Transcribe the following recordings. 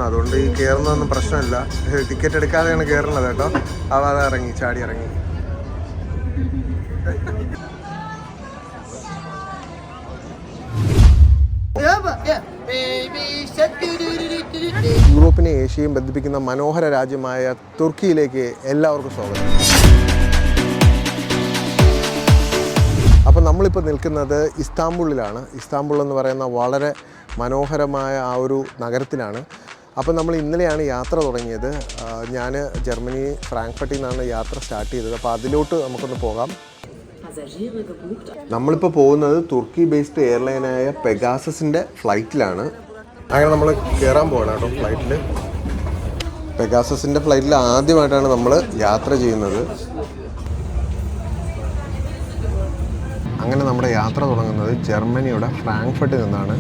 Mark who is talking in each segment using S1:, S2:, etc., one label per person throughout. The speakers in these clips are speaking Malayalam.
S1: അതുകൊണ്ട് ഈ കയറുന്നതൊന്നും പ്രശ്നമില്ല. ടിക്കറ്റ് എടുക്കാതെയാണ് കയറുന്നത് കേട്ടോ. അത് ഇറങ്ങി ചാടി ഇറങ്ങി. യൂറോപ്പിനെ ഏഷ്യയും ബന്ധിപ്പിക്കുന്ന മനോഹര രാജ്യമായ തുർക്കിയിലേക്ക് എല്ലാവർക്കും സ്വാഗതം. അപ്പോൾ നമ്മളിപ്പോൾ നിൽക്കുന്നത് ഇസ്താംബുളിലാണ്. ഇസ്താംബുൾ എന്ന് പറയുന്ന വളരെ മനോഹരമായ ആ ഒരു നഗരത്തിലാണ്. അപ്പോൾ നമ്മൾ ഇന്നലെയാണ് യാത്ര തുടങ്ങിയത്. ഞാൻ ജർമ്മനി ഫ്രാങ്ക്ഫർട്ടിൽ നിന്നാണ് യാത്ര സ്റ്റാർട്ട് ചെയ്തത്. അപ്പോൾ അതിലോട്ട് നമുക്കൊന്ന് പോകാം. നമ്മളിപ്പോൾ പോകുന്നത് തുർക്കി ബേസ്ഡ് എയർലൈനായ പെഗാസസിൻ്റെ ഫ്ലൈറ്റിലാണ്. അങ്ങനെ നമ്മൾ കയറാൻ പോകണം കേട്ടോ ഫ്ലൈറ്റിൽ. പെഗാസസിൻ്റെ ഫ്ലൈറ്റിൽ ആദ്യമായിട്ടാണ് നമ്മൾ യാത്ര ചെയ്യുന്നത്. അങ്ങനെ നമ്മുടെ യാത്ര തുടങ്ങുന്നത് ജർമ്മനിയുടെ ഫ്രാങ്ക്ഫർട്ടിൽ നിന്നാണ്.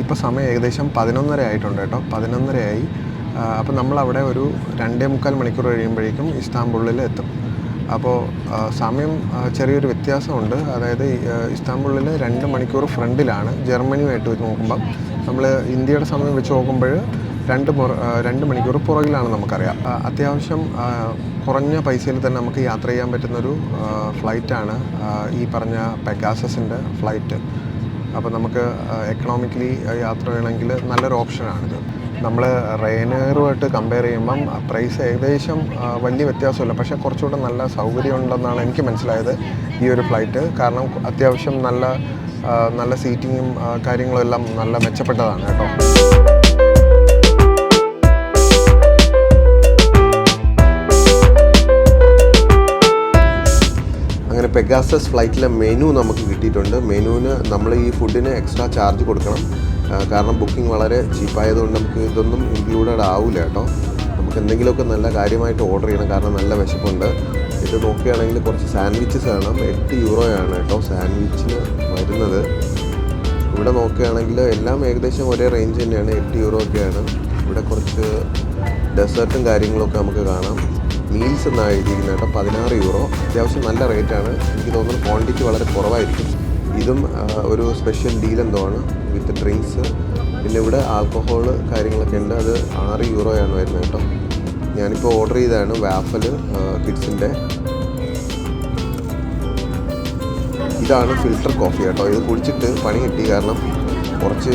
S1: ഇപ്പോൾ സമയം ഏകദേശം 11:30 ആയിട്ടുണ്ട് കേട്ടോ. 11:30 ആയി. അപ്പോൾ നമ്മളവിടെ ഒരു 2.25 മണിക്കൂർ കഴിയുമ്പോഴേക്കും ഇസ്താംബുളിൽ എത്തും. അപ്പോൾ സമയം ചെറിയൊരു വ്യത്യാസമുണ്ട്. അതായത് ഇസ്താംബുളിൽ 2 മണിക്കൂർ ഫ്രണ്ടിലാണ്. ജർമ്മനിയുമായിട്ട് വെച്ച് നോക്കുമ്പം നമ്മൾ ഇന്ത്യയുടെ സമയം വെച്ച് നോക്കുമ്പോൾ 2 മണിക്കൂർ പുറകിലാണ് നമുക്കറിയാം. അത്യാവശ്യം കുറഞ്ഞ പൈസയിൽ തന്നെ നമുക്ക് യാത്ര ചെയ്യാൻ പറ്റുന്നൊരു ഫ്ലൈറ്റാണ് ഈ പറഞ്ഞ പെഗാസസിൻ്റെ ഫ്ലൈറ്റ്. അപ്പോൾ നമുക്ക് എക്കണോമിക്കലി യാത്ര ചെയ്യണമെങ്കിൽ നല്ലൊരു ഓപ്ഷനാണിത്. നമ്മൾ റെയിനെയറുമായിട്ട് കമ്പയർ ചെയ്യുമ്പം പ്രൈസ് ഏകദേശം വലിയ വ്യത്യാസമില്ല, പക്ഷേ കുറച്ചുകൂടെ നല്ല സൗകര്യമുണ്ടെന്നാണ് എനിക്ക് മനസ്സിലായത് ഈ ഒരു ഫ്ലൈറ്റ്. കാരണം അത്യാവശ്യം നല്ല സീറ്റിങ്ങും കാര്യങ്ങളും എല്ലാം നല്ല മെച്ചപ്പെട്ടതാണ് കേട്ടോ. അങ്ങനെ പെഗാസസ് ഫ്ലൈറ്റിലെ മെനു നമുക്ക് കിട്ടിയിട്ടുണ്ട്. മെനുവിന് നമ്മൾ ഈ ഫുഡിന് എക്സ്ട്രാ ചാർജ് കൊടുക്കണം. കാരണം ബുക്കിംഗ് വളരെ ചീപ്പായതുകൊണ്ട് നമുക്ക് ഇതൊന്നും ഇൻക്ലൂഡഡ് ആവില്ല കേട്ടോ. നമുക്ക് എന്തെങ്കിലുമൊക്കെ നല്ല കാര്യമായിട്ട് ഓർഡർ ചെയ്യണം, കാരണം നല്ല വിശപ്പുണ്ട്. ഇത് നോക്കുകയാണെങ്കിൽ കുറച്ച് സാൻഡ്വിച്ചസ് കാണാം. 8 യൂറോയാണ് കേട്ടോ സാൻഡ്വിച്ചിന് വരുന്നത്. ഇവിടെ നോക്കുകയാണെങ്കിൽ എല്ലാം ഏകദേശം ഒരേ റേഞ്ച് തന്നെയാണ്, 8 യൂറോ ഒക്കെയാണ്. ഇവിടെ കുറച്ച് ഡെസേർട്ടും കാര്യങ്ങളൊക്കെ നമുക്ക് കാണാം. മീൽസ് എന്നാണ് എഴുതിയിരിക്കുന്നത് കേട്ടോ, 16 യൂറോ. അത്യാവശ്യം നല്ല റേറ്റാണ്. എനിക്ക് തോന്നുന്നു ക്വാണ്ടിറ്റി വളരെ കുറവായിരിക്കും. ഇതും ഒരു സ്പെഷ്യൽ ഡീൽ എന്തോ ആണ് വിത്ത് ഡ്രിങ്ക്സ്. പിന്നെ ഇവിടെ ആൽക്കഹോൾ കാര്യങ്ങളൊക്കെ ഉണ്ട്. അത് 6 യൂറോയാണ് വരുന്നത് കേട്ടോ. ഞാനിപ്പോൾ ഓർഡർ ചെയ്തതാണ് വാഫൽ കിഡ്സിൻ്റെ. ഇതാണ് ഫിൽറ്റർ കോഫി കേട്ടോ. ഇത് കുടിച്ചിട്ട് പണി കിട്ടി, കാരണം കുറച്ച്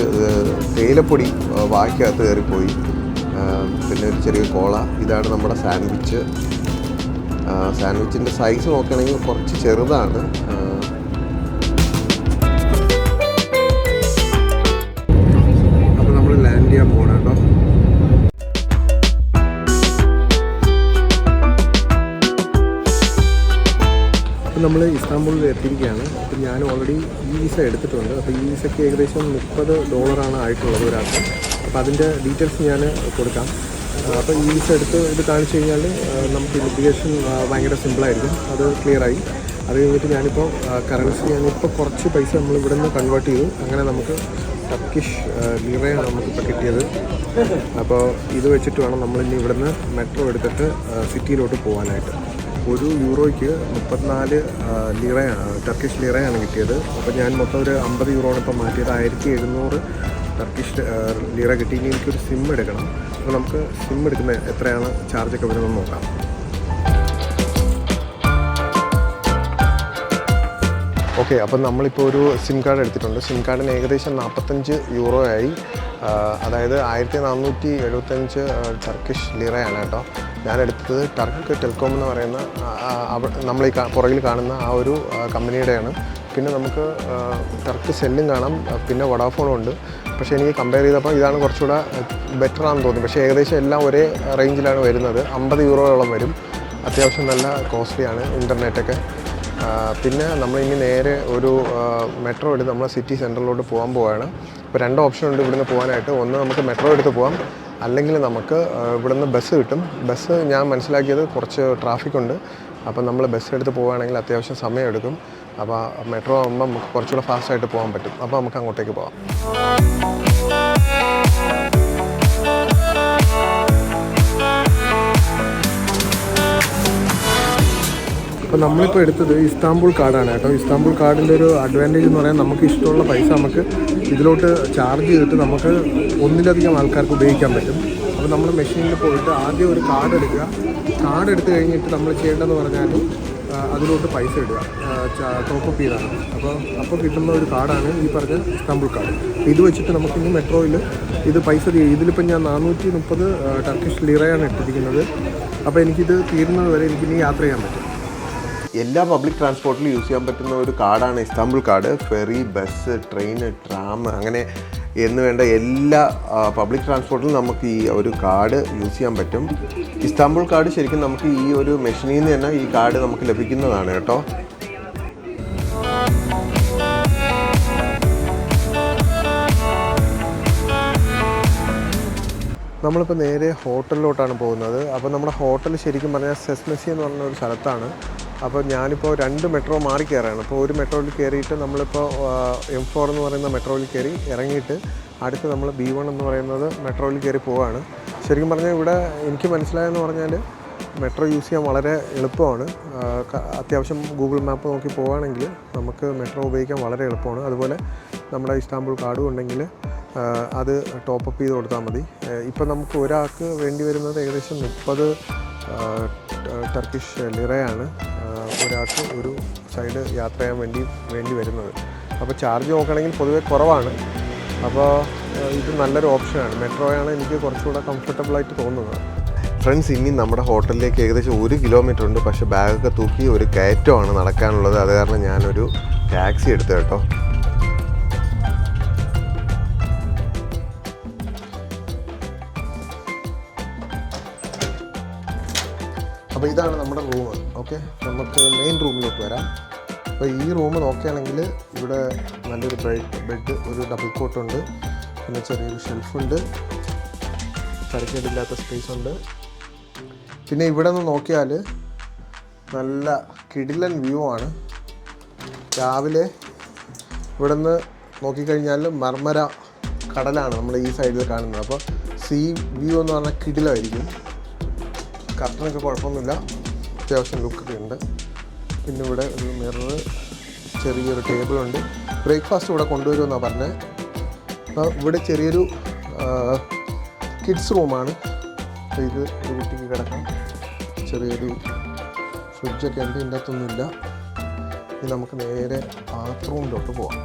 S1: തേയിലപ്പൊടി വായ്ക്കകത്ത് കയറിപ്പോയി. പിന്നെ ഒരു ചെറിയ കോള. ഇതാണ് നമ്മുടെ സാൻഡ്വിച്ച്. സാൻഡ്വിച്ചിൻ്റെ സൈസ് നോക്കുകയാണെങ്കിൽ കുറച്ച് ചെറുതാണ്. അപ്പോൾ നമ്മൾ ലാൻഡ് ചെയ്യാൻ പോകണം കേട്ടോ. അപ്പോൾ നമ്മൾ ഇസ്താംബുളിൽ എത്തിയിരിക്കുകയാണ്. അപ്പോൾ ഞാൻ ഓൾറെഡി ഈ വിസ എടുത്തിട്ടുണ്ട്. അപ്പോൾ ഈ വിസയ്ക്ക് ഏകദേശം $30 ആയിട്ടുള്ളത് ഒരാൾക്ക്. അപ്പോൾ അതിൻ്റെ ഡീറ്റെയിൽസ് ഞാൻ കൊടുക്കാം. അപ്പോൾ ഈ വിസ എടുത്ത് ഇത് കാണിച്ചു കഴിഞ്ഞാൽ നമുക്ക് ഇമിഗ്രേഷൻ ഭയങ്കര സിമ്പിളായിരിക്കും. അത് ക്ലിയറായി. അത് കഴിഞ്ഞിട്ട് ഞാനിപ്പോൾ ഞാനിപ്പോൾ കുറച്ച് പൈസ നമ്മൾ ഇവിടെ നിന്ന് കൺവേർട്ട് ചെയ്തു. അങ്ങനെ നമുക്ക് ടർക്കിഷ് ലിറയാണ് നമുക്കിപ്പോൾ കിട്ടിയത്. അപ്പോൾ ഇത് വെച്ചിട്ട് വേണം നമ്മളിനി ഇവിടുന്ന് മെട്രോ എടുത്തിട്ട് സിറ്റിയിലോട്ട് പോകാനായിട്ട്. 1 യൂറോയ്ക്ക് 34 ലിറയാണ്, ടർക്കിഷ് ലിറയാണ് കിട്ടിയത്. അപ്പോൾ ഞാൻ മൊത്തം ഒരു 50 യൂറോയാണ് ഇപ്പോൾ മാറ്റിയത്. 1700 ടർക്കിഷ് ലിറ കിട്ടി. ഇനി എനിക്കൊരു സിം എടുക്കണം. അപ്പോൾ നമുക്ക് സിം എടുക്കുന്ന എത്രയാണ് ചാർജൊക്കെ വരുന്നതെന്ന് നോക്കാം. ഓക്കെ, അപ്പം നമ്മളിപ്പോൾ ഒരു സിം കാർഡ് എടുത്തിട്ടുണ്ട്. സിം കാർഡിന് ഏകദേശം 45 യൂറോ ആയി. അതായത് 1475 ടർക്കിഷ് ലിറയാണ് കേട്ടോ. ഞാനെടുത്തത് ടർക്ക് ടെലികോം എന്ന് പറയുന്ന നമ്മൾ ഈ പുറകിൽ കാണുന്ന ആ ഒരു കമ്പനിയുടെയാണ്. പിന്നെ നമുക്ക് ടർക്ക് സെല്ലും കാണാം, പിന്നെ വോഡാഫോണും ഉണ്ട്. പക്ഷേ എനിക്ക് കമ്പയർ ചെയ്തപ്പോൾ ഇതാണ് കുറച്ചുകൂടെ ബെറ്റർ ആണെന്ന് തോന്നി. പക്ഷേ ഏകദേശം എല്ലാം ഒരേ റേഞ്ചിലാണ് വരുന്നത്. 50 യൂറോയോളം വരും. അത്യാവശ്യം നല്ല കോസ്റ്റ്ലിയാണ് ഇൻ്റർനെറ്റൊക്കെ. പിന്നെ നമ്മളിനി നേരെ ഒരു മെട്രോ എടുത്ത് നമ്മൾ സിറ്റി സെൻറ്ററിലോട്ട് പോകാൻ പോവുകയാണ്. ഇപ്പോൾ 2 ഓപ്ഷൻ ഉണ്ട് ഇവിടുന്ന് പോകാനായിട്ട്. ഒന്ന് നമുക്ക് മെട്രോ എടുത്ത് പോകാം, അല്ലെങ്കിൽ നമുക്ക് ഇവിടുന്ന് ബസ് കിട്ടും. ബസ് ഞാൻ മനസ്സിലാക്കിയത് കുറച്ച് ട്രാഫിക്കുണ്ട്. അപ്പം നമ്മൾ ബസ് എടുത്ത് പോവുകയാണെങ്കിൽ അത്യാവശ്യം സമയമെടുക്കും. അപ്പോൾ മെട്രോ ആകുമ്പോൾ നമുക്ക് കുറച്ചുകൂടെ ഫാസ്റ്റായിട്ട് പോകാൻ പറ്റും. അപ്പോൾ നമുക്ക് അങ്ങോട്ടേക്ക് പോകാം. അപ്പോൾ നമ്മളിപ്പോൾ എടുത്തത് ഇസ്താംബുൾ കാർഡാണ് കേട്ടോ. ഇസ്താംബുൾ കാർഡിൻ്റെ ഒരു അഡ്വാൻറ്റേജ് എന്ന് പറയാൻ നമുക്ക് ഇഷ്ടമുള്ള പൈസ നമുക്ക് ഇതിലോട്ട് ചാർജ് ചെയ്തിട്ട് നമുക്ക് ഒന്നിലധികം ആൾക്കാർക്ക് ഉപയോഗിക്കാൻ പറ്റും. അപ്പോൾ നമ്മൾ മെഷീനിൽ പോയിട്ട് ആദ്യം ഒരു കാർഡ് എടുക്കുക. കാർഡ് എടുത്തു കഴിഞ്ഞിട്ട് നമ്മൾ ചെയ്യേണ്ടതെന്ന് പറഞ്ഞാൽ അതിലോട്ട് പൈസ ഇടുക, ടോപ്പപ്പ് ചെയ്താണ്. അപ്പോൾ കിട്ടുന്ന ഒരു കാർഡാണ് ഈ പറഞ്ഞ ഇസ്താംബുൾ കാർഡ്. ഇത് വെച്ചിട്ട് നമുക്കിനി മെട്രോയിൽ ഇത് പൈസ ഇതിലിപ്പം ഞാൻ 430 ടർക്കിഷ് ലിറയാണ് ഇട്ടിരിക്കുന്നത്. അപ്പോൾ എനിക്കിത് തീരുന്നത് വരെ എനിക്കിനി യാത്ര ചെയ്യാൻ പറ്റും. എല്ലാ പബ്ലിക് ട്രാൻസ്പോർട്ടിലും യൂസ് ചെയ്യാൻ പറ്റുന്ന ഒരു കാർഡാണ് Istanbul card. Ferry, bus, train, tram അങ്ങനെ എന്ന് വേണ്ട എല്ലാ പബ്ലിക് ട്രാൻസ്പോർട്ടിലും നമുക്ക് ഈ ഒരു കാർഡ് യൂസ് ചെയ്യാൻ പറ്റും. ഇസ്താംബുൾ കാർഡ് ശരിക്കും നമുക്ക് ഈ ഒരു മെഷീനിൽ നിന്ന് തന്നെ ഈ കാർഡ് നമുക്ക് ലഭിക്കുന്നതാണ് കേട്ടോ. നമ്മളിപ്പോൾ നേരെ ഹോട്ടലിലോട്ടാണ് പോകുന്നത്. അപ്പോൾ നമ്മുടെ ഹോട്ടൽ ശരിക്കും പറഞ്ഞാൽ സെസ്മെസി എന്ന് പറഞ്ഞ ഒരു സ്ഥലത്താണ്. അപ്പോൾ ഞാനിപ്പോൾ 2 മെട്രോ മാറി കയറാണ്. അപ്പോൾ ഒരു മെട്രോയിൽ കയറിയിട്ട് നമ്മളിപ്പോൾ M4 എന്ന് പറയുന്ന മെട്രോയിൽ കയറി ഇറങ്ങിയിട്ട് അടുത്ത് നമ്മൾ B1 എന്ന് പറയുന്നത് മെട്രോയിൽ കയറി പോവുകയാണ്. ശരിക്കും പറഞ്ഞാൽ ഇവിടെ എനിക്ക് മനസ്സിലായെന്ന് പറഞ്ഞാൽ മെട്രോ യൂസ് ചെയ്യാൻ വളരെ എളുപ്പമാണ്. അത്യാവശ്യം ഗൂഗിൾ മാപ്പ് നോക്കി പോവുകയാണെങ്കിൽ നമുക്ക് മെട്രോ ഉപയോഗിക്കാൻ വളരെ എളുപ്പമാണ്. അതുപോലെ നമ്മുടെ ഇസ്താംബുൾ കാർഡും ഉണ്ടെങ്കിൽ അത് ടോപ്പപ്പ് ചെയ്ത് കൊടുത്താൽ മതി. ഇപ്പം നമുക്ക് ഒരാൾക്ക് വേണ്ടി വരുന്നത് ഏകദേശം 30 ടർക്കിഷ് ലിറയാണ് ഒരാൾക്ക് ഒരു സൈഡ് യാത്ര ചെയ്യാൻ വേണ്ടി വരുന്നത്. അപ്പോൾ ചാർജ് നോക്കുകയാണെങ്കിൽ പൊതുവെ കുറവാണ്. അപ്പോൾ ഇത് നല്ലൊരു ഓപ്ഷനാണ്. മെട്രോയാണ് എനിക്ക് കുറച്ചുകൂടെ കംഫർട്ടബിളായിട്ട് തോന്നുന്നത്. ഫ്രണ്ട്സ്, ഇനി നമ്മുടെ ഹോട്ടലിലേക്ക് ഏകദേശം 1 കിലോമീറ്റർ ഉണ്ട്. പക്ഷേ ബാഗൊക്കെ തൂക്കി ഒരു കയറ്റമാണ് നടക്കാനുള്ളത്. അത് കാരണം ഞാനൊരു ടാക്സി എടുത്തു കേട്ടോ. അപ്പോൾ ഇതാണ് നമ്മുടെ റൂം. ഓക്കെ, നമുക്ക് മെയിൻ റൂമിലോട്ട് വരാം. അപ്പോൾ ഈ റൂം നോക്കുകയാണെങ്കിൽ ഇവിടെ നല്ലൊരു ബെഡ്, ഒരു ഡബിൾ കോട്ടുണ്ട്, പിന്നെ ചെറിയൊരു ഷെൽഫുണ്ട്, തരക്കേടില്ലാത്ത സ്പേസ് ഉണ്ട്. പിന്നെ ഇവിടെ നിന്ന് നോക്കിയാൽ നല്ല കിടിലൻ വ്യൂ ആണ്. രാവിലെ ഇവിടെ നിന്ന് നോക്കിക്കഴിഞ്ഞാൽ മർമര കടലാണ് നമ്മൾ ഈ സൈഡിൽ കാണുന്നത്. അപ്പോൾ സീ വ്യൂ എന്ന് പറഞ്ഞാൽ കിടിലമായിരിക്കും. കർട്ടനൊക്കെ കുഴപ്പമൊന്നുമില്ല, അത്യാവശ്യം ലുക്കൊക്കെ ഉണ്ട്. പിന്നെ ഇവിടെ ഒരു മിറർ, ചെറിയൊരു ടേബിളുണ്ട്. ബ്രേക്ക്ഫാസ്റ്റ് ഇവിടെ കൊണ്ടുവരുമെന്നാണ് പറഞ്ഞത്. അപ്പോൾ ഇവിടെ ചെറിയൊരു കിഡ്സ് റൂമാണ്. അപ്പോൾ ഇത് ഒരു കുട്ടിക്ക് കിടക്കാം. ചെറിയൊരു ഫ്രിഡ്ജൊക്കെ ഉണ്ട്, ഇതിൻ്റെ അകത്തൊന്നുമില്ല. ഇനി നമുക്ക് നേരെ ബാത്റൂമിലോട്ട് പോവാം.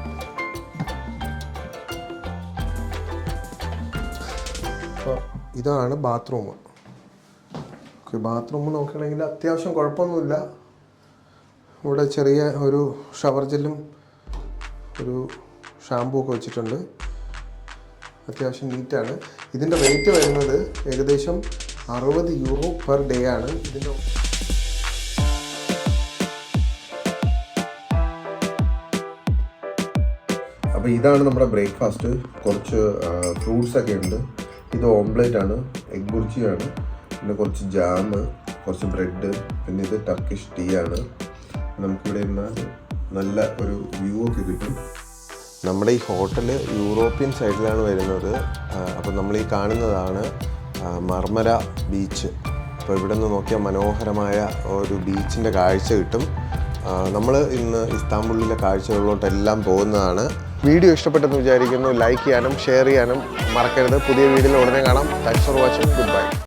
S1: അപ്പോൾ ഇതാണ് ബാത്റൂം. ബാത്റൂം നോക്കുകയാണെങ്കിൽ അത്യാവശ്യം കുഴപ്പമൊന്നുമില്ല. ഇവിടെ ചെറിയ ഒരു ഷവർ ജെല്ലും ഒരു ഷാമ്പൂ ഒക്കെ വെച്ചിട്ടുണ്ട്. അത്യാവശ്യം നീറ്റാണ്. ഇതിൻ്റെ റേറ്റ് വരുന്നത് ഏകദേശം 60 യൂറോ പെർ ഡേ ആണ്. ഇതിൻ്റെ അപ്പോൾ ഇതാണ് നമ്മുടെ ബ്രേക്ക്ഫാസ്റ്റ്. കുറച്ച് ഫ്രൂട്ട്സൊക്കെ ഉണ്ട്. ഇത് ഓംപ്ലേറ്റ് ആണ്, എഗ് ബുർജിയാണ്, പിന്നെ കുറച്ച് ജാം, കുറച്ച് ബ്രെഡ്, പിന്നെ ഇത് ടർക്കിഷ് ടീ ആണ്. നമുക്കിവിടെ ഇരുന്നാൽ നല്ല ഒരു വ്യൂ ഒക്കെ കിട്ടും. നമ്മുടെ ഈ ഹോട്ടൽ യൂറോപ്യൻ സൈഡിലാണ് വരുന്നത്. അപ്പോൾ നമ്മൾ ഈ കാണുന്നതാണ് മർമര ബീച്ച്. അപ്പോൾ ഇവിടെ നിന്ന് നോക്കിയാൽ മനോഹരമായ ഒരു ബീച്ചിൻ്റെ കാഴ്ച കിട്ടും. നമ്മൾ ഇന്ന് ഇസ്താംബുളിലെ കാഴ്ചകളിലോട്ടെല്ലാം പോകുന്നതാണ്. വീഡിയോ ഇഷ്ടപ്പെട്ടെന്ന് വിചാരിക്കുന്നു. ലൈക്ക് ചെയ്യാനും ഷെയർ ചെയ്യാനും മറക്കരുത്. പുതിയ വീഡിയോയിൽ ഉടനെ കാണാം. Thanks for watching. Good bye.